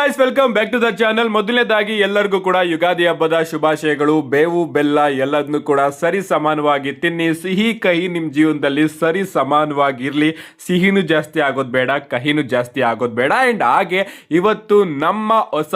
Guys, welcome back to the channel. ಮೊದಲನೇದಾಗಿ ಎಲ್ಲರಿಗೂ ಕೂಡ ಯುಗಾದಿ ಹಬ್ಬದ ಶುಭಾಶಯಗಳು. ಬೇವು ಬೆಲ್ಲ ಎಲ್ಲದನ್ನು ಕೂಡ ಸರಿ ಸಮಾನವಾಗಿ ತಿನ್ನಿ. ಸಿಹಿ ಕಹಿ ನಿಮ್ಮ ಜೀವನದಲ್ಲಿ ಸರಿ ಸಮಾನವಾಗಿ ಇರಲಿ. ಸಿಹಿನೂ ಜಾಸ್ತಿ ಆಗೋದು ಬೇಡ, ಕಹಿನೂ ಜಾಸ್ತಿ ಆಗೋದು ಬೇಡ. ಅಂಡ್ ಹಾಗೆ ಇವತ್ತು ನಮ್ಮ ಹೊಸ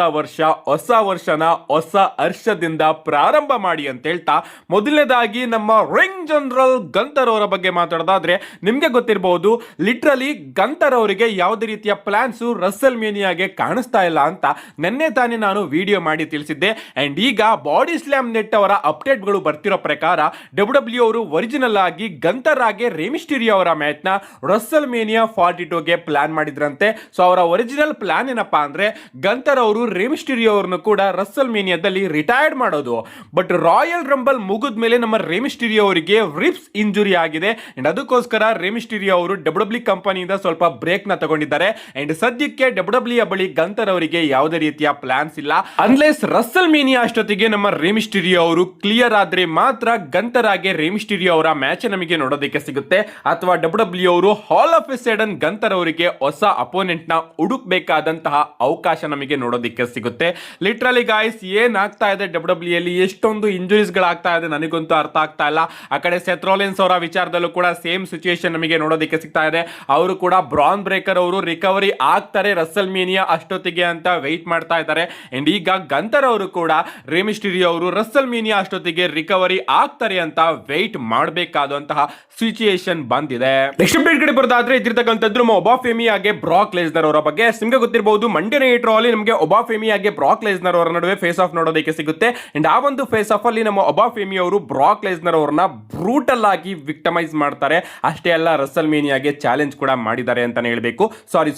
ವರ್ಷನ ಹೊಸ ಹರ್ಷದಿಂದ ಪ್ರಾರಂಭ ಮಾಡಿ ಅಂತ ಹೇಳ್ತಾ, ಮೊದಲನೇದಾಗಿ ನಮ್ಮ ರಿಂಗ್ ಜನರಲ್ ಗಂತರ್ ಅವರ ಬಗ್ಗೆ ಮಾತಾಡೋದಾದ್ರೆ, ನಿಮ್ಗೆ ಗೊತ್ತಿರಬಹುದು ಲಿಟ್ರಲಿ ಗಂತರ್ ಅವರಿಗೆ ಯಾವುದೇ ರೀತಿಯ ಪ್ಲಾನ್ಸ್ ರಸಲ್ ಮೇನಿಯಾಗೆ ಕಾಣಿಸ್ತಾ ಇಲ್ಲ ಅಂತ ನೆನ್ನೆ ತಾನೇ ನಾನು ವಿಡಿಯೋ ಮಾಡಿ ತಿಳಿಸಿದ್ದೆ. ಅಂಡ್ ಈಗ ಬಾಡಿ ಸ್ಲಾಮ್ ನೆಟ್ ಅವರ ಅಪ್ಡೇಟ್ಗಳು ಬರ್ತಿರೋ ಪ್ರಕಾರ ಡಬ್ಲ್ಯೂ ಅವರು ಒರಿಜಿನಲ್ ಆಗಿ ಗಂತರ್ ಆಗಿ ರೆಮಿಸ್ಟೀರಿಯೋ ಅವರ ಮ್ಯಾಚ್ ನ ರಸಲ್ ಮೇನಿಯಾ 42 ಗೆ ಪ್ಲಾನ್ ಮಾಡಿದ್ರಂತೆ. ಸೊ ಅವರ ಒರಿಜಿನಲ್ ಪ್ಲಾನ್ ಏನಪ್ಪಾ ಅಂದ್ರೆ, ಗಂತರ್ ಅವರು ರೆಮಿಸ್ಟೀರಿಯೋ ಅವರನ್ನು ಕೂಡ ರಸಲ್ ಮೇನಿಯಾದಲ್ಲಿ ರಿಟೈರ್ಡ್ ಮಾಡೋದು. ಬಟ್ ರಾಯಲ್ ರಂಬಲ್ ಮುಗಿದ ಮೇಲೆ ನಮ್ಮ ರೆಮಿಸ್ಟೀರಿಯೋ ಅವರಿಗೆ ರಿಪ್ಸ್ ಇಂಜುರಿ ಆಗಿದೆ. ಅಂಡ್ ಅದಕ್ಕೋಸ್ಕರ ರೆಮಿಸ್ಟೀರಿಯೋ ಅವರು ಡಬ್ಲ್ಯೂ ಕಂಪನಿಯಿಂದ ಸ್ವಲ್ಪ ಬ್ರೇಕ್ ನ ತಗೊಂಡಿದ್ದಾರೆ. ಅಂಡ್ ಸದ್ಯಕ್ಕೆ ಡಬ್ಲ್ಯೂ ಬಳಿ ಗಂತರ್ ಅವರಿಗೆ ಯಾವುದೇ ರೀತಿಯ ಪ್ಲಾನ್ಸ್ ಇಲ್ಲ. ಅನ್ಲೆಸ್ ರಸಲ್ ಮೇನಿಯಾ ಅಷ್ಟೊತ್ತಿಗೆ ನಮ್ಮ ರೆಮಿಸ್ಟೀರಿಯೋ ಅವರು ಕ್ಲಿಯರ್ ಆದ್ರೆ ಮಾತ್ರ ಗಂತರ್ ಆಗಿ ರೆಮಿಸ್ಟೀರಿಯೋ ಅವರ ಮ್ಯಾಚ್ ನಮಗೆ ನೋಡೋದಕ್ಕೆ ಸಿಗುತ್ತೆ. ಅಥವಾ ಡಬ್ಲ್ಯೂ ಅವರು ಹಾಲ್ ಆಫ್ ಎ ಸಡನ್ ಗಂತರ್ ಅವರಿಗೆ ಹೊಸ ಅಪೋನೆಂಟ್ ನ ಹುಡುಕ್ಬೇಕಾದಂತಹ ಅವಕಾಶ ನಮಗೆ ನೋಡೋದಕ್ಕೆ ಸಿಗುತ್ತೆ. ಲಿಟ್ರಲಿ ಗಾಯ್ಸ್, ಏನ್ ಆಗ್ತಾ ಇದೆ ಡಬ್ಲ್ಯೂ ಅಲ್ಲಿ, ಎಷ್ಟೊಂದು ಇಂಜುರೀಸ್ ಗಳಾಗ್ತಾ ಇದೆ ನನಗಂತೂ ಅರ್ಥ ಆಗ್ತಾ ಇಲ್ಲ. ಆ ಕಡೆ ಸೆತ್ ರೋಲಿನ್ಸ್ ಅವರ ವಿಚಾರದಲ್ಲೂ ಕೂಡ ಸೇಮ್ ಸಿಚುಯೇಷನ್ ನಮಗೆ ನೋಡೋದಕ್ಕೆ ಸಿಗ್ತಾ ಇದೆ. ಅವರು ಕೂಡ ಬ್ರಾನ್ ಬ್ರೇಕರ್ ಅವರು ರಿಕವರಿ ಆಗ್ತಾರೆ ರಸಲ್ ಮೇನಿಯಾ ಅಷ್ಟೊತ್ತಿಗೆ ಅಂತ ವೆಯ್ಟ್ ಮಾಡ್ತಾ ಇದ್ದಾರೆ. ಅಂಡ್ ಈಗ ಗಂತರ್ ಅವರು ಕೂಡ ರೆಮಿಸ್ಟೀರಿಯೋ ಅವರು ರಸಲ್ ಮೇನಿಯಾ ಅಷ್ಟೊತ್ತಿಗೆ ರಿಕವರಿ ಆಗ್ತಾರೆ ಅಂತ ವೆಯ್ಟ್ ಮಾಡಬೇಕಾದಂತಹ ಸಿಚುಯೇಷನ್ ಬಂದಿದೆ. ನೆಕ್ಸ್ಟ್ ಅಪ್ಡೇಟ್ ಕಡೆ ಬರೋದಾದ್ರೆ, ಇದ್ದಿರ್ತಕ್ಕಂಥದ್ದು ನಮ್ಮ ಒಬಾಫೆಮಿಯಾಗೆ ಬ್ರಾಕ್ ಲೆಸ್ನರ್ ಅವರ ಬಗ್ಗೆ. ನಿಮಗೆ ಗೊತ್ತಿರಬಹುದು ಮಂಡೇ ನೈಟ್ ರಾ ಅಲ್ಲಿ ನಮಗೆ ಒಬಾಫೆಮಿಯಾಗೆ ಬ್ರಾಕ್ ಲೆಸ್ನರ್ ಅವರ ನಡುವೆ ಫೇಸ್ ಆಫ್ ನೋಡೋದಕ್ಕೆ ಸಿಗುತ್ತೆ. ಅಂಡ್ ಆ ಒಂದು ಫೇಸ್ ಆಫ್ ಅಲ್ಲಿ ನಮ್ಮ ಒಬಾಫೆಮಿ ಅವರು ಬ್ರಾಕ್ ಲೆಸ್ನರ್ ಅವರನ್ನ ಬ್ರೂಟಲ್ ಆಗಿ ವಿಕ್ಟಮೈಸ್ ಮಾಡ್ತಾರೆ. ಅಷ್ಟೇ ಅಲ್ಲ, ರಸಲ್ ಮೇನಿಯಾಗೆ ಚಾಲೆಂಜ್ ಕೂಡ ಮಾಡಿದ್ದಾರೆ ಅಂತಾನೆ ಹೇಳ್ಬೇಕು. ಸಾರಿ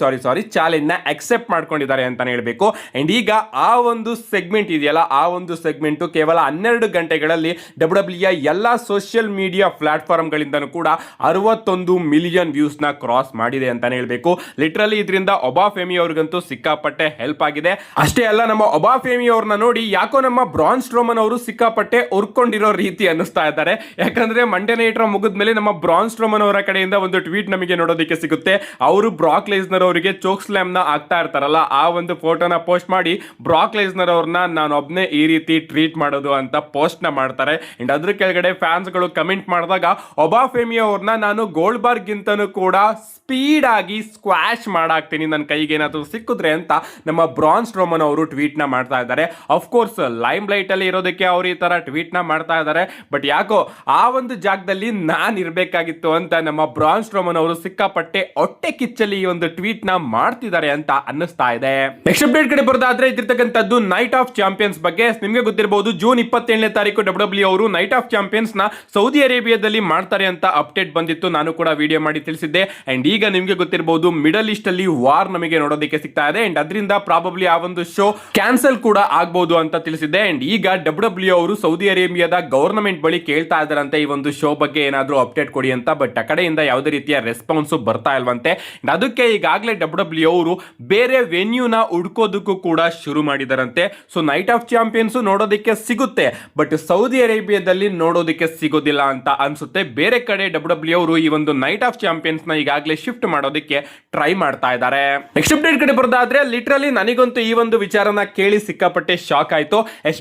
ಚಾಲೆಂಜ್ ನ ಅಕ್ಸೆಪ್ಟ್ ಮಾಡ್ಕೊಂಡಿದ್ದಾರೆ ಅಂತಾನೆ ಹೇಳ್ಬೇಕು. ಅಂಡ್ ಈಗ ಆ ಒಂದು ಸೆಗ್ಮೆಂಟ್ ಇದೆಯಲ್ಲ, ಆ ಒಂದು ಸೆಗ್ಮೆಂಟ್ ಕೇವಲ 12 ಗಂಟೆಗಳಲ್ಲಿ ಡಬ್ಲ್ಯೂ ಎಲ್ಲಾ ಸೋಷಿಯಲ್ ಮೀಡಿಯಾ ಪ್ಲಾಟ್ಫಾರ್ಮ್ ಗಳಿಂದನೂ ಕೂಡ 61 ಮಿಲಿಯನ್ ವ್ಯೂಸ್ ನ ಕ್ರಾಸ್ ಮಾಡಿದೆ ಅಂತಾನೆ ಹೇಳ್ಬೇಕು. ಲಿಟ್ರಲಿ ಇದರಿಂದ ಒಬಾಫೆಮಿ ಅವ್ರಿಗಂತೂ ಸಿಕ್ಕಾಪಟ್ಟೆ ಹೆಲ್ಪ್ ಆಗಿದೆ. ಅಷ್ಟೇ ಅಲ್ಲ, ನಮ್ಮ ಒಬಾಫೆಮಿ ಅವ್ರನ್ನ ನೋಡಿ ಯಾಕೋ ನಮ್ಮ ಬ್ರಾನ್ ಸ್ಟ್ರೋಮನ್ ಅವರು ಸಿಕ್ಕಾಪಟ್ಟೆ ಉರ್ಕೊಂಡಿರೋ ರೀತಿ ಅನ್ನಿಸ್ತಾ ಇದ್ದಾರೆ. ಯಾಕಂದ್ರೆ ಮಂಡೇ ನೈಟ್ ರಾ ಮುಗಿದ್ಮೇಲೆ ನಮ್ಮ ಬ್ರಾನ್ ಸ್ಟ್ರೋಮನ್ ಅವರ ಕಡೆಯಿಂದ ಒಂದು ಟ್ವೀಟ್ ನಮಗೆ ನೋಡೋದಕ್ಕೆ ಸಿಗುತ್ತೆ. ಅವರು ಬ್ರಾಕ್ ಲೆಸ್ನರ್ ಅವರಿಗೆ ಚೋಕ್ ಸ್ಲಾಮ್ ನ ಆಗ್ತಾ ಇರ್ತಾರಲ್ಲ, ಆ ಒಂದು ಫೋಟೋನ ಪೋಸ್ಟ್ ಮಾಡಿ ಬ್ರಾಕ್ ಲೆಸ್ನರ್ ಅವ್ರನ್ನ ನಾನು ಒಬ್ನೇ ಈ ರೀತಿ ಟ್ರೀಟ್ ಮಾಡೋದು ಅಂತ ಪೋಸ್ಟ್ ನ ಮಾಡ್ತಾರೆ. ಅಂಡ್ ಅದ್ರ ಕೆಳಗಡೆ ಫ್ಯಾನ್ಸ್ ಗಳು ಕಮೆಂಟ್ ಮಾಡಿದಾಗ, ಒಬಾಫೆಮಿ ಅವ್ರನ್ನ ನಾನು ಗೋಲ್ಡ್ಬರ್ಗ್ ಗಿಂತನೂ ಕೂಡ ಸ್ಪೀಡ್ ಆಗಿ ಸ್ಕ್ವಾಶ್ ಮಾಡಾಕ್ತೀನಿ ನನ್ನ ಕೈಗೆ ಏನಾದ್ರು ಸಿಕ್ಕಿದ್ರೆ ಅಂತ ನಮ್ಮ ಬ್ರಾನ್ ಸ್ಟ್ರೋಮನ್ ಅವರು ಟ್ವೀಟ್ ನ ಮಾಡ್ತಾ ಇದ್ದಾರೆ. ಅಫ್ಕೋರ್ಸ್ ಲೈಮ್ ಲೈಟ್ ಅಲ್ಲಿ ಇರೋದಕ್ಕೆ ಅವರು ಈ ತರ ಟ್ವೀಟ್ ನ ಮಾಡ್ತಾ ಇದ್ದಾರೆ. ಬಟ್ ಯಾಕೋ ಆ ಒಂದು ಜಾಗದಲ್ಲಿ ನಾನ್ ಇರ್ಬೇಕಾಗಿತ್ತು ಅಂತ ನಮ್ಮ ಬ್ರಾನ್ ಸ್ಟ್ರೋಮನ್ ಅವರು ಸಿಕ್ಕಾಪಟ್ಟೆ ಹೊಟ್ಟೆ ಕಿಚ್ಚಲ್ಲಿ ಈ ಒಂದು ಟ್ವೀಟ್ ನ ಮಾಡ್ತಿದ್ದಾರೆ ಅಂತ ಅನ್ನಿಸ್ತಾ ಇದೆ. ನೆಕ್ಸ್ಟ್ ಅಪ್ಡೇಟ್ ಕಡೆ ಬರೋದಾದ್ರೆ, ಇದ್ದಿರ್ತಕ್ಕಂಥದ್ದು ನೈಟ್ ಆಫ್ ಚಾಂಪಿಯನ್ಸ್ ಬಗ್ಗೆ. ನಿಮಗೆ ಗೊತ್ತಿರಬಹುದು ಜೂನ್ 27ನೇ ತಾರೀಕು ಡಬ್ಲ್ಯೂ ಅವರು ನೈಟ್ ಆಫ್ ಚಾಂಪಿಯನ್ಸ್ ನ ಸೌದಿ ಅರೇಬಿಯಾದಲ್ಲಿ ಮಾಡ್ತಾರೆ ಅಂತ ಅಪ್ಡೇಟ್ ಬಂದಿತ್ತು. ನಾನು ಕೂಡ ವಿಡಿಯೋ ಮಾಡಿ ತಿಳಿಸಿದ್ದೆ. ಅಂಡ್ ಈಗ ನಿಮಗೆ ಗೊತ್ತಿರಬಹುದು ಮಿಡಲ್ ಈಸ್ಟ್ ಅಲ್ಲಿ ವಾರ್ ನಮಗೆ ನೋಡೋದಕ್ಕೆ ಸಿಗ್ತಾ ಇದೆ. ಅಂಡ್ ಅದರಿಂದ ಪ್ರಾಬಬ್ಲಿ ಆ ಒಂದು ಶೋ ಕ್ಯಾನ್ಸಲ್ ಕೂಡ ಆಗಬಹುದು ಅಂತ ತಿಳಿಸಿದ್ದೆ. ಅಂಡ್ ಈಗ ಡಬ್ಲ್ಯೂ ಅವರು ಸೌದಿ ಅರೇಬಿಯಾದ ಗವರ್ನಮೆಂಟ್ ಬಳಿ ಕೇಳ್ತಾ ಇದ್ದಾರಂತೆ ಈ ಒಂದು ಶೋ ಬಗ್ಗೆ ಏನಾದ್ರೂ ಅಪ್ಡೇಟ್ ಕೊಡಿ ಅಂತ. ಬಟ್ ಆ ಕಡೆಯಿಂದ ಯಾವುದೇ ರೀತಿಯ ರೆಸ್ಪಾನ್ಸ್ ಬರ್ತಾ ಇಲ್ವಂತೆ. ಅದಕ್ಕೆ ಈಗಾಗಲೇ ಡಬ್ಲ್ಯೂ ಅವರು ಬೇರೆ ವೆನ್ಯೂನ ಹುಡ್ಕೋದಕ್ಕೂ ಕೂಡ ಶುರು ಮಾಡಿದಾರಂತೆ. ಸೊ ನೈಟ್ ಆಫ್ ಚಾಂಪಿಯನ್ಸ್ ನೋಡೋದಕ್ಕೆ ಸಿಗುತ್ತೆ, ಬಟ್ ಸೌದಿ ಅರೇಬಿಯಾದಲ್ಲಿ ನೋಡೋದಕ್ಕೆ ಸಿಗೋದಿಲ್ಲ ಅಂತ ಅನ್ಸುತ್ತೆ. ಬೇರೆ ಕಡೆ ಡಬ್ಲ್ಯೂ ಅವರು ಈ ಒಂದು ನೈಟ್ ಆಫ್ ಚಾಂಪಿಯನ್ಸ್ ನ ಈಗಾಗಲೇ ಶಿಫ್ಟ್ ಮಾಡೋದಕ್ಕೆ ಟ್ರೈ ಮಾಡ್ತಾ ಇದ್ದಾರೆ. ನೆಕ್ಸ್ಟ್ ಅಪ್ಡೇಟ್ ಕಡೆ ಬರೋದಾದ್ರೆ, ಲಿಟ್ರಲಿ ನನಗಂತೂ ಈ ಒಂದು ವಿಚಾರನ ಕೇಳಿ ಸಿಕ್ಕಾಪಟ್ಟೆ ಶಾಕ್ ಆಯ್ತು.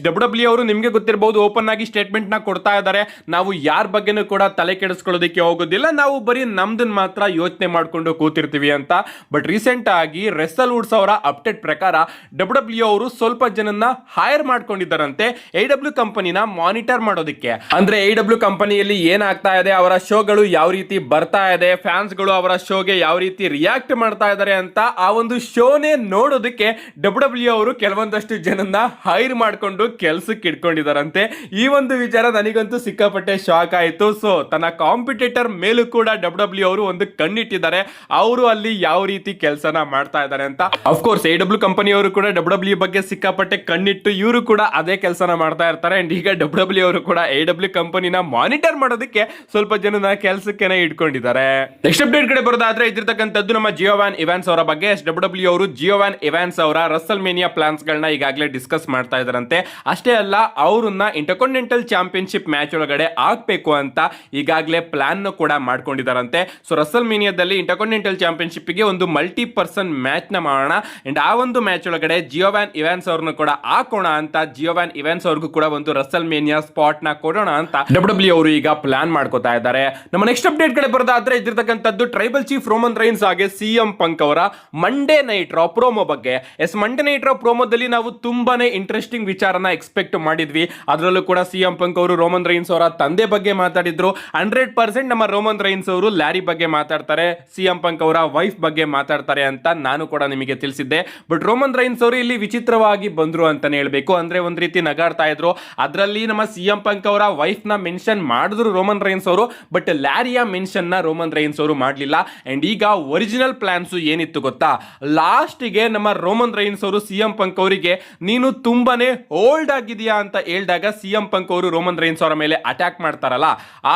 ಡಬ್ಲ್ಯೂ ಅವರು ನಿಮ್ಗೆ ಗೊತ್ತಿರಬಹುದು ಓಪನ್ ಆಗಿ ಸ್ಟೇಟ್ಮೆಂಟ್ ನ ಕೊಡ್ತಾ ಇದ್ದಾರೆ. ನಾವು ಯಾರ ಬಗ್ಗೆನೂ ಕೂಡ ತಲೆ ಕೆಡಿಸ್ಕೊಳ್ಳೋದಕ್ಕೆ ಹೋಗೋದಿಲ್ಲ, ನಾವು ಬರೀ ನಮ್ದನ್ ಮಾತ್ರ ಯೋಚನೆ ಮಾಡ್ಕೊಂಡು ಕೂತಿರ್ತೀವಿ ಅಂತ. ಬಟ್ ರೀಸೆಂಟ್ ಆಗಿ ರೆಸಲ್ ವುಡ್ಸ್ ಅವರ ಅಪ್ಡೇಟ್ ಪ್ರಕಾರ ಡಬ್ಲ್ಯೂ ಅವರು ಸ್ವಲ್ಪ ಜನನ್ನ ಹೈರ್ ಮಾಡ್ಕೊಂಡಿದ್ದಾರಂತೆ AEW ಕಂಪನಿನ ಮಾನಿಟರ್ ಮಾಡೋದಕ್ಕೆ. ಅಂದ್ರೆ AEW ಕಂಪನಿಯಲ್ಲಿ ಏನಾಗ್ತಾ ಇದೆ, ಅವರ ಶೋಗಳು ಯಾವ ರೀತಿ ಬರ್ತಾ ಇದೆ, ಫ್ಯಾನ್ಸ್ ಗಳು ಅವರ ಶೋಗೆ ಯಾವ ರೀತಿ ರಿಯಾಕ್ಟ್ ಮಾಡ್ತಾ ಇದ್ದಾರೆ ಅಂತ ಆ ಒಂದು ಶೋನೇ ನೋಡೋದಕ್ಕೆ ಡಬ್ಲ್ಯೂ ಅವರು ಕೆಲವೊಂದಷ್ಟು ಜನನ್ನ ಹೈರ್ ಮಾಡ್ಕೊಂಡು ಕೆಲ್ಸಕ್ಕೆ ಇಟ್ಕೊಂಡಿದ್ದಾರಂತೆ. ಈ ಒಂದು ವಿಚಾರ ನನಗಂತೂ ಸಿಕ್ಕಾಪಟ್ಟೆ ಶಾಕ್ ಆಯ್ತು. ಸೊ ತನ್ನ ಕಾಂಪಿಟೇಟರ್ ಮೇಲೂ ಕೂಡ ಡಬ್ಲ್ಯೂ ಅವರು ಒಂದು ಕಣ್ಣಿಟ್ಟಿದ್ದಾರೆ, ಅವರು ಅಲ್ಲಿ ಯಾವ ರೀತಿ ಕೆಲಸನ ಮಾಡ್ತಾ ಇದ್ದಾರೆ ಅಂತ. ಅಫ್ಕೋರ್ಸ್ AEW ಕಂಪನಿಯವರು ಕೂಡ ಡಬ್ಲ್ಯೂ ಬಗ್ಗೆ ಸಿಕ್ಕಾಪಟ್ಟೆ ಕಣ್ಣಿಟ್ಟು ಇವರು ಕೂಡ ಅದೇ ಕೆಲಸನ ಮಾಡ್ತಾ ಇರ್ತಾರೆ. ಅಂಡ್ ಈಗ ಡಬ್ಲ್ಯೂ ಅವರು ಕೂಡ AEW ಕಂಪನಿನ ಮಾನಿಟರ್ ಮಾಡೋದಕ್ಕೆ ಸ್ವಲ್ಪ ಜನನ ಕೆಲಸಕ್ಕೆ ಇಟ್ಕೊಂಡಿದ್ದಾರೆ. ನೆಕ್ಸ್ಟ್ ಅಪ್ಡೇಟ್ ಕಡೆ ಬರೋದಾದ್ರೆ, ಇದ್ದಿರ್ತಕ್ಕಂಥದ್ದು ನಮ್ಮ ಜಿಯೋವಾನ್ ಇವಾನ್ಸ್ ಅವರ ಬಗ್ಗೆ. ಡಬ್ಲ್ಯೂ ಅವರು ಜಿಯೋವಾನ್ ಇವಾನ್ಸ್ ಅವರ ರಸಲ್ ಮೇನಿಯಾ ಪ್ಲಾನ್ಸ್ ಗಳನ್ನ ಈಗಾಗಲೇ ಡಿಸ್ಕಸ್ ಮಾಡ್ತಾ ಇದ್ದಾರಂತೆ. ಅಷ್ಟೇ ಅಲ್ಲ, ಅವರನ್ನ ಇಂಟರ್ಕಾಂಟಿನೆಂಟಲ್ ಚಾಂಪಿಯನ್ಶಿಪ್ ಮ್ಯಾಚ್ ಒಳಗಡೆ ಆಗ್ಬೇಕು ಅಂತ ಈಗಾಗಲೇ ಪ್ಲಾನ್ ಕೂಡ ಮಾಡ್ಕೊಂಡಿದ್ದಾರಂತೆ. ಸೊ ರಸಲ್ ಮೇನಿಯಾದಲ್ಲಿ ಇಂಟರ್ಕಾಂಟಿನೆಂಟಲ್ ಚಾಂಪಿಯನ್ಶಿಪ್ ಗೆ ಒಂದು ಮಲ್ಟಿ ಪರ್ಸನ್ ಮ್ಯಾಚ್ ನ ಮಾಡೋಣ. ಅಂಡ್ ಆ ಒಂದು ಮ್ಯಾಚ್ ಒಳಗಡೆ ಜಿಯೋವ್ಯಾನ್ ಇವಾನ್ಸ್ ಅವ್ರನ್ನು ಕೂಡ ಹಾಕೋಣ ಅಂತ ಜಿಯೋವ್ಯಾನ್ ಇವಾನ್ಸ್ ಅವ್ರಿಗೂ ಕೂಡ ಒಂದು ರಸಲ್ ಮೇನಿಯಾ ಸ್ಪಾಟ್ ನ ಕೊಡೋಣ ಅಂತ ಡಬ್ಲ್ಯೂ ಅವರು ಈಗ ಪ್ಲಾನ್ ಮಾಡ್ಕೋತಾ ಇದ್ದಾರೆ. ನಮ್ಮ ನೆಕ್ಸ್ಟ್ ಅಪ್ಡೇಟ್ ಕಡೆ ಬರೋದಾದ್ರೆ ಇದಿರ್ತಕ್ಕಂಥದ್ದು ಟ್ರೈಬಲ್ ಚೀಫ್ ರೋಮನ್ ರೈನ್ಸ್ ಹಾಗೆ ಸಿಎಂ ಪಂಕ್ ಅವರ ಮಂಡೇ ನೈಟ್ ರಾ ಪ್ರೋಮೋ ಬಗ್ಗೆ. ಮಂಡೇ ನೈಟ್ ರಾ ಪ್ರೋಮೋದಲ್ಲಿ ನಾವು ತುಂಬಾನೇ ಇಂಟ್ರೆಸ್ಟಿಂಗ್ ವಿಚಾರನ ಎಕ್ಸ್ಪೆಕ್ಟ್ ಮಾಡಿದ್ವಿ. ಅದರಲ್ಲೂ ಕೂಡ ಸಿಎಂ ಪಂಕ್ ಅವರು ರೋಮನ್ ರೈನ್ಸ್ ಅವರ ತಂದೆ ಬಗ್ಗೆ ಮಾತಾಡಿದ್ರು. 100% ನಮ್ಮ ರೋಮನ್ ರೈನ್ಸ್ ಅವರು ಲ್ಯಾರಿ ಬಗ್ಗೆ ಮಾತಾಡ್ತಾರೆ, ಸಿಎಂ ಪಂಕ್ ಅವರ ವೈಫ್ ಬಗ್ಗೆ ಮಾತಾಡ್ತಾರೆ ಅಂತ ನಾನು ಕೂಡ ನಿಮಗೆ ತಿಳಿಸಿದ್ದೆ. ಬಟ್ ರೋಮನ್ ರೈನ್ಸ್ ಅವರು ಇಲ್ಲಿ ವಿಚಿತ್ರವಾಗಿ ಬಂದ್ರು ಅಂತಾನೆ ಹೇಳ್ಬೇಕು. ಅಂದ್ರೆ ಒಂದ್ ರೀತಿ ನಗಾಡ್ತಾ ಇದ್ರು. ಅದರಲ್ಲಿ ನಮ್ಮ ಸಿಎಂ ಪಂಕ್ ಅವರ ವೈಫ್ ನ ಮೆನ್ಷನ್ ಮಾಡಿದ್ರು ರೋಮನ್ ರೈನ್ಸ್ ಅವರು, ಬಟ್ ಲ್ಯಾರಿಯ ಮೆನ್ಷನ್ ನ ರೋಮನ್ ರೈನ್ಸ್ ಅವರು ಮಾಡಲಿಲ್ಲ. ಅಂಡ್ ಈಗ ಒರಿಜಿನಲ್ ಪ್ಲಾನ್ಸ್ ಏನಿತ್ತು ಗೊತ್ತಾ, ಲಾಸ್ಟ್ಗೆ ನಮ್ಮ ರೋಮನ್ ರೈನ್ಸ್ ಅವರು ಸಿಎಂ ಪಂಕ್ ಅವರಿಗೆ ನೀನು ತುಂಬಾನೇ ಓಲ್ಡ್ ಆಗಿದೆಯಾ ಅಂತ ಹೇಳಿದಾಗ ಸಿಎಂ ಪಂಕ್ ಅವರು ರೋಮನ್ ರೈನ್ಸ್ ಅವರ ಮೇಲೆ ಅಟ್ಯಾಕ್ ಮಾಡ್ತಾರಲ್ಲ,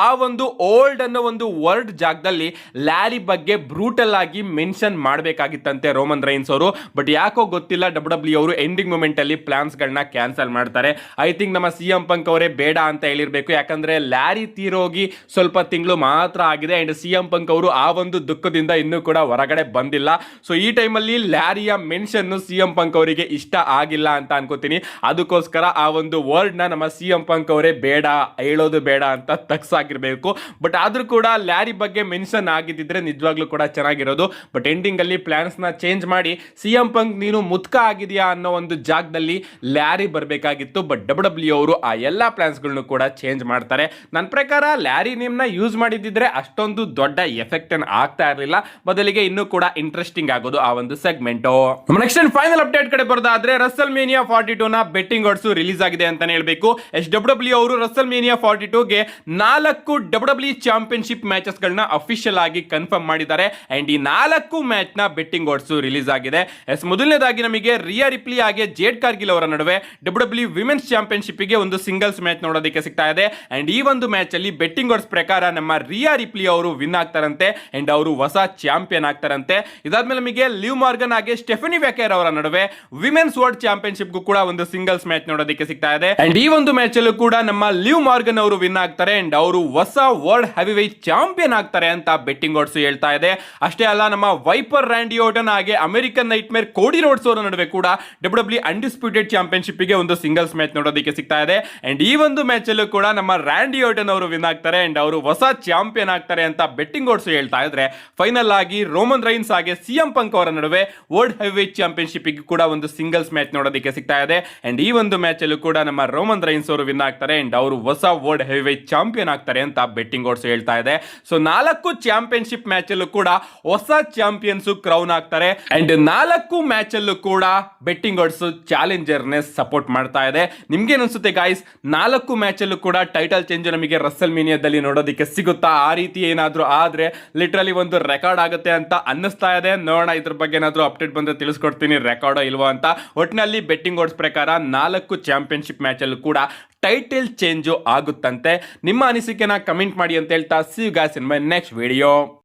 ಆ ಒಂದು ಓಲ್ಡ್ ಅನ್ನೋ ಒಂದು ವರ್ಡ್ ಜಾಗದಲ್ಲಿ ಲ್ಯಾರಿ ಬಗ್ಗೆ ಬ್ರೂಟಲ್ ಆಗಿ ಮೆನ್ಷನ್ ಮಾಡಬೇಕಾಗಿತ್ತಂತೆ ರೋಮನ್ ರೈನ್ಸ್ ಅವರು. ಬಟ್ ಯಾಕೋ ಗೊತ್ತಿಲ್ಲ, ಡಬ್ಲ್ಯೂ ಅವರು ಎಂಡಿಂಗ್ ಮೂಮೆಂಟ್ ಅಲ್ಲಿ ಪ್ಲಾನ್ಸ್ ಗಳನ್ನ ಕ್ಯಾನ್ಸಲ್ ಮಾಡ್ತಾರೆ. ಐ ಥಿಂಕ್ ನಮ್ಮ ಸಿಎಂ ಪಂಕ್ ಅವರೇ ಬೇಡ ಅಂತ ಹೇಳಿರ್ಬೇಕು. ಯಾಕಂದ್ರೆ ಲ್ಯಾರಿ ತೀರೋಗಿ ಸ್ವಲ್ಪ ತಿಂಗಳು ಮಾತ್ರ ಆಗಿದೆ ಅಂಡ್ ಸಿಎಂ ಪಂಕ್ ಅವರು ಆ ಒಂದು ದುಃಖದಿಂದ ಇನ್ನೂ ಕೂಡ ಹೊರಗಡೆ ಬಂದಿಲ್ಲ. ಸೊ ಈ ಟೈಮಲ್ಲಿ ಲ್ಯಾರಿಯ ಮೆನ್ಷನ್ ಸಿಎಂ ಪಂಕ್ ಅವರಿಗೆ ಇಷ್ಟ ಆಗಿಲ್ಲ ಅಂತ ಅನ್ಕೋತೀನಿ. ಅದಕ್ಕೋಸ್ಕರ ಆ ಒಂದು ವರ್ಡ್ ನ ನಮ್ಮ ಸಿಎಂ ಪಂಕ್ ಅವರೇ ಬೇಡ, ಹೇಳೋದು ಬೇಡ ಅಂತ ತಗ್ಸಾಗಿರ್ಬೇಕು. ಬಟ್ ಆದ್ರೂ ಕೂಡ ಲ್ಯಾರಿ ಬಗ್ಗೆ ಮೆನ್ಷನ್ ಆಗಿದ್ದಿದ್ರೆ ನಿಜವಾಗ್ಲೂ ಕೂಡ ಚೆನ್ನಾಗಿರೋದು. ಬಟ್ ಎಂಡಿಂಗ್ ಅಲ್ಲಿ ಪ್ಲಾನ್ಸ್ ನ ಚೇಂಜ್ ಮಾಡಿ ಸಿಎಂ ಪಂಕ್ ನೀನು ಮುತ್ಕ ಆಗಿದೆಯಾ ಅನ್ನೋ ಒಂದು ಜಾಗದಲ್ಲಿ ಲ್ಯಾರಿ ಬರಬೇಕಾಗಿತ್ತು. ಬಟ್ ಡಬ್ಲ್ಯೂ ಅವರು ಆ ಎಲ್ಲಾ ಪ್ಲಾನ್ಸ್ ಗಳನ್ನು ಕೂಡ ಚೇಂಜ್ ಮಾಡ್ತಾರೆ. ನನ್ನ ಪ್ರಕಾರ ಲ್ಯಾರಿ ನೇಮ್ ನ ಯೂಸ್ ಮಾಡಿದಿದ್ರೆ ಅಷ್ಟೊಂದು ದೊಡ್ಡ ಎಫೆಕ್ಟ್ ಅನ್ನು ಆಗ್ತಾ ಇರಲಿಲ್ಲ, ಬದಲಿಗೆ ಇನ್ನೂ ಕೂಡ ಇಂಟ್ರೆಸ್ಟಿಂಗ್ ಆಗೋದು ಆ ಒಂದು ಸೆಗ್ಮೆಂಟ್. ನೆಕ್ಸ್ಟ್ ಫೈನಲ್ ಅಪ್ಡೇಟ್ ಕಡೆ ಬರೋದಾದ್ರೆ ರಸಲ್ ಮೇನಿಯಾ 42 ನ ಬೆಟ್ಟಿಂಗ್ ಆಡ್ಸ್ ರಿಲೀಸ್ ಆಗಿದೆ ಅಂತಾನೆ ಹೇಳ್ಬೇಕು. ಡಬ್ಲ್ಯೂ ಅವರು ರಸಲ್ ಮೇನಿಯಾ 42 ಗೆ 4 ಡಬ್ಲ್ಯೂ ಚಾಂಪಿಯನ್ಶಿಪ್ ಮ್ಯಾಚಸ್ ಗಳನ್ನ ಅಫಿಷಿಯಲ್ ಆಗಿ ಕನ್ಫರ್ಮ್ ಮಾಡಿದ್ದಾರೆ. ಅಂಡ್ ಈ 4 ಮ್ಯಾಚ್ ನ ಬೆಟ್ಟಿಂಗ್ ಆಡ್ಸ್ ರಿಲೀಸ್ ಆಗಿದೆ. ಮೊದಲನೇದಾಗಿ ನಮಗೆ ರಿಯಾ ರಿಪ್ಲಿ ಹಾಗೆ ಜೇಡ್ ಕಾರ್ಗಿಲ್ ಅವರ ನಡುವೆ ಡಬ್ಲ್ಯೂ ವಿಮೆನ್ಸ್ ಚಾಂಪಿಯನ್ಶಿಪ್ ಗೆ ಒಂದು ಸಿಂಗಲ್ಸ್ ಮ್ಯಾಚ್ ನೋಡೋದಕ್ಕೆ ಸಿಗ್ತಾ ಇದೆ. ಅಂಡ್ ಈ ಒಂದು ಮ್ಯಾಚ್ ಅಲ್ಲಿ ಬೆಟ್ಟಿಂಗ್ ಆಡ್ಸ್ ಪ್ರಕಾರ ನಮ್ಮ ರಿಯಾ ರಿಪ್ಲಿ ಅವರು ವಿನ್ ಆಗ್ತಾರಂತೆ ಅಂಡ್ ಅವರು ಹೊಸ ಚಾಂಪಿಯನ್ ಆಗ್ತಾರಂತೆ. ಇದಾದ್ಮೇಲೆ ನಮಗೆ ಲಿವ್ ಮಾರ್ಗನ್ ಹಾಗೆ ಸ್ಟೆಫನಿ ವ್ಯಾಕೇರ್ ಅವರ ನಡುವೆ ವಿಮೆನ್ಸ್ ವರ್ಲ್ಡ್ ಚಾಂಪಿಯನ್ಶಿಪ್ ಕೂಡ ಒಂದು ಸಿಂಗಲ್ಸ್ ಮ್ಯಾಚ್ ನೋಡೋದಕ್ಕೆ ಸಿಗ್ತಾ ಇದೆ. ಅಂಡ್ ಈ ಒಂದು ಮ್ಯಾಚ್ ಅಲ್ಲೂ ಕೂಡ ನಮ್ಮ ಲಿವ್ ಮಾರ್ಗನ್ ಅವರು ವಿನ್ ಆಗ್ತಾರೆ ಅಂಡ್ ಅವರು ಹೊಸ ವರ್ಲ್ಡ್ ಹೆವಿವೇಟ್ ಚಾಂಪಿಯನ್ ಆಗ್ತಾರೆ ಅಂತ ಬೆಟ್ಟಿಂಗ್ ಆಡ್ಸ್ ಹೇಳ್ತಾ ಇದೆ. ಅಷ್ಟೇ ಅಲ್ಲ, ನಮ್ಮ ವೈಪರ್ ರ್ಯಾಂಡಿ ಆರ್ಟನ್ ಹಾಗೆ ಅಮೆರಿಕನ್ ನೈಟ್ ಮೇರ್ ಕೋಡಿ ರೋಡ್ಸ್ ಅವರ ನಡುವೆ ಕೂಡ ಡಬ್ಲ್ಯೂ ಅನ್ಡಿಸ್ಪ್ಯೂಟೆಡ್ ಚಾಂಪಿಯನ್ಶಿಪ್ ಗೆ ಒಂದು ಸಿಂಗಲ್ಸ್ ಮ್ಯಾಚ್ ನೋಡೋದಕ್ಕೆ ಸಿಗ್ತಾ ಇದೆ. ಅಂಡ್ ಈ ಒಂದು ಮ್ಯಾಚ್ ಅಲ್ಲೂ ಕೂಡ ನಮ್ಮ ರ್ಯಾಂಡಿ ಆರ್ಟನ್ ಅವರು ವಿನ್ ಆಗ್ತಾರೆ ಅಂಡ್ ಅವರು ಹೊಸ ಚಾಂಪಿಯನ್ ಆಗ್ತಾರೆ ಅಂತ ಬೆಟ್ಟಿಂಗ್ ಆಡ್ಸ್ ಹೇಳ್ತಾ ಇದ್ರೆ, ಫೈನಲ್ ಆಗಿ ರೋಮನ್ ರೈನ್ಸ್ ಹಾಗೆ ಸಿಎಂ ಪಂಕ್ ಅವರ ನಡುವೆ ವರ್ಲ್ಡ್ ಹೆವಿವೇಟ್ ಚಾಂಪಿಯನ್ಶಿಪ್ ಕೂಡ ಒಂದು ಸಿಂಗಲ್ಸ್ ಮ್ಯಾಚ್ ನೋಡೋದಕ್ಕೆ ಸಿಗ್ತಾ ಇದೆ. ಅಂಡ್ ಈ ಒಂದು ಮ್ಯಾಚ್ ಅಲ್ಲೂ ಕೂಡ ನಮ್ಮ ರೋಮನ್ ರೈನ್ಸ್ ಅವರು ವಿನ್ ಆಗ್ತಾರೆ ಅಂಡ್ ಅವರು ಹೊಸ ವರ್ಲ್ಡ್ ಹೆವಿವೇಟ್ ಚಾಂಪಿಯನ್ ಆಗ್ತಾರೆ ಅಂತ ಬೆಟ್ಟಿಂಗ್ ಆಡ್ಸ್ ಹೇಳ್ತಾ ಇದೆ. ಸೊ 4 ಚಾಂಪಿಯನ್ಶಿಪ್ ಮ್ಯಾಚ್ ಅಲ್ಲೂ ಕೂಡ ಹೊಸ ಚಾಂಪಿಯನ್ಸ್ ಕ್ರೌನ್ ಆಗ್ತಾರೆ ಅಂಡ್ 4 ಮ್ಯಾಚ್ ಅಲ್ಲೂ ಕೂಡ ಬೆಟ್ಟಿಂಗ್ ಆಡ್ಸ್ ಚಾಲೆಂಜರ್ ನೇ ಸಪೋರ್ಟ್ ಮಾಡ್ತಾ ಇದೆ. ನಿಮ್ಗೆ ಅನ್ಸುತ್ತೆ ಗಾಯ್ಸ್, 4 ಮ್ಯಾಚ್ ಅಲ್ಲೂ ಕೂಡ ಟೈಟಲ್ ಚೇಂಜ್ ನಮಗೆ ರಸಲ್ ಮೇನಿಯಾದಲ್ಲಿ ನೋಡೋದಕ್ಕೆ ಸಿಗುತ್ತಾ? ಆ ರೀತಿ ಏನಾದ್ರೂ ಆದ್ರೆ ಲಿಟರಲಿ ಒಂದು ರೆಕಾರ್ಡ್ ಆಗುತ್ತೆ ಅಂತ ಅನ್ನಿಸ್ತಾ ಇದೆ. ನೋಡೋಣ, ಇದ್ರ ಬಗ್ಗೆ ಏನಾದ್ರೂ ಅಪ್ಡೇಟ್ ಬಂದ್ರೆ ತಿಳಿಸ್ಕೊಡ್ತೀನಿ, ರೆಕಾರ್ಡ್ ಇಲ್ವಾ ಅಂತ. ಒಟ್ಟಿನಲ್ಲಿ ಬೆಟ್ಟಿಂಗ್ ಆಡ್ಸ್ ಪ್ರಕಾರ 4 ಚಾಂಪಿಯನ್ಶಿಪ್ ಮ್ಯಾಚ್ ಅಲ್ಲೂ ಕೂಡ ಟೈಟಲ್ ಚೇಂಜ್ ಆಗುತ್ತಂತೆ. ನಿಮ್ಮ ಅನಿಸಿಕೆನ ಕಮೆಂಟ್ ಮಾಡಿ ಅಂತ ಹೇಳ್ತಾ, see you guys in my next video.